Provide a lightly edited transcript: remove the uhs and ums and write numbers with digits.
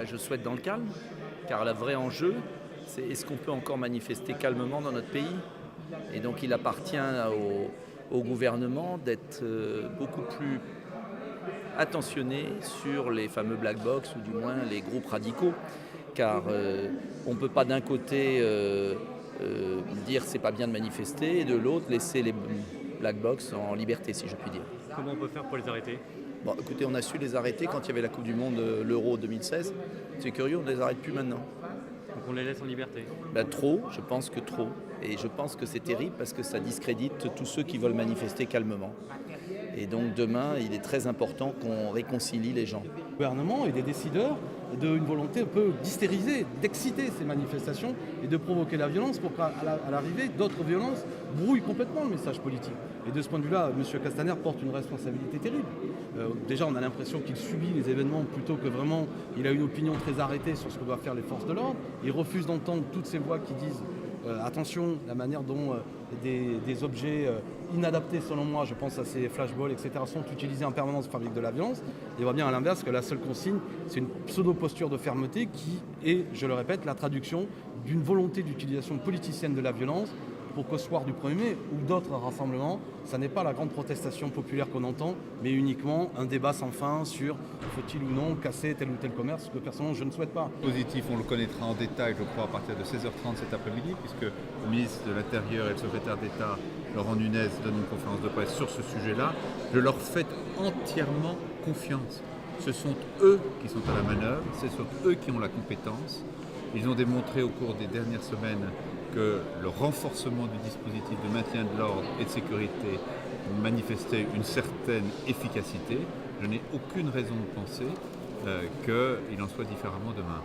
je souhaite dans le calme, car le vrai enjeu, c'est est-ce qu'on peut encore manifester calmement dans notre pays? Et donc il appartient au gouvernement d'être beaucoup plus attentionné sur les fameux black box ou du moins les groupes radicaux, car on ne peut pas d'un côté dire c'est pas bien de manifester et de l'autre laisser les black box en liberté, si je puis dire. Comment on peut faire pour les arrêter? Bon, écoutez, on a su les arrêter quand il y avait la Coupe du Monde, l'Euro 2016. C'est curieux, on ne les arrête plus maintenant. Donc on les laisse en liberté. Trop, je pense que trop. Et je pense que c'est terrible parce que ça discrédite tous ceux qui veulent manifester calmement. Et donc demain, il est très important qu'on réconcilie les gens. Le gouvernement et des décideurs d'une volonté un peu d'hystériser, d'exciter ces manifestations et de provoquer la violence pour qu'à l'arrivée, d'autres violences brouillent complètement le message politique. Et de ce point de vue-là, M. Castaner porte une responsabilité terrible. Déjà, on a l'impression qu'il subit les événements plutôt que vraiment il a une opinion très arrêtée sur ce que doivent faire les forces de l'ordre. Il refuse d'entendre toutes ces voix qui disent attention, la manière dont des objets inadaptés, selon moi, je pense à ces flashballs, etc., sont utilisés en permanence pour fabriquer de la violence. Et on voit bien à l'inverse que la seule consigne, c'est une pseudo-posture de fermeté qui est, je le répète, la traduction d'une volonté d'utilisation politicienne de la violence pour qu'au soir du 1er mai ou d'autres rassemblements, ça n'est pas la grande protestation populaire qu'on entend, mais uniquement un débat sans fin sur faut-il ou non casser tel ou tel commerce, que personnellement je ne souhaite pas. Positif, on le connaîtra en détail, je crois, à partir de 16h30 cet après-midi, puisque le ministre de l'Intérieur et le secrétaire d'État, Laurent Nunez, donnent une conférence de presse sur ce sujet-là. Je leur fais entièrement confiance. Ce sont eux qui sont à la manœuvre, ce sont eux qui ont la compétence. Ils ont démontré au cours des dernières semaines que le renforcement du dispositif de maintien de l'ordre et de sécurité manifestait une certaine efficacité. Je n'ai aucune raison de penser qu'il en soit différemment demain.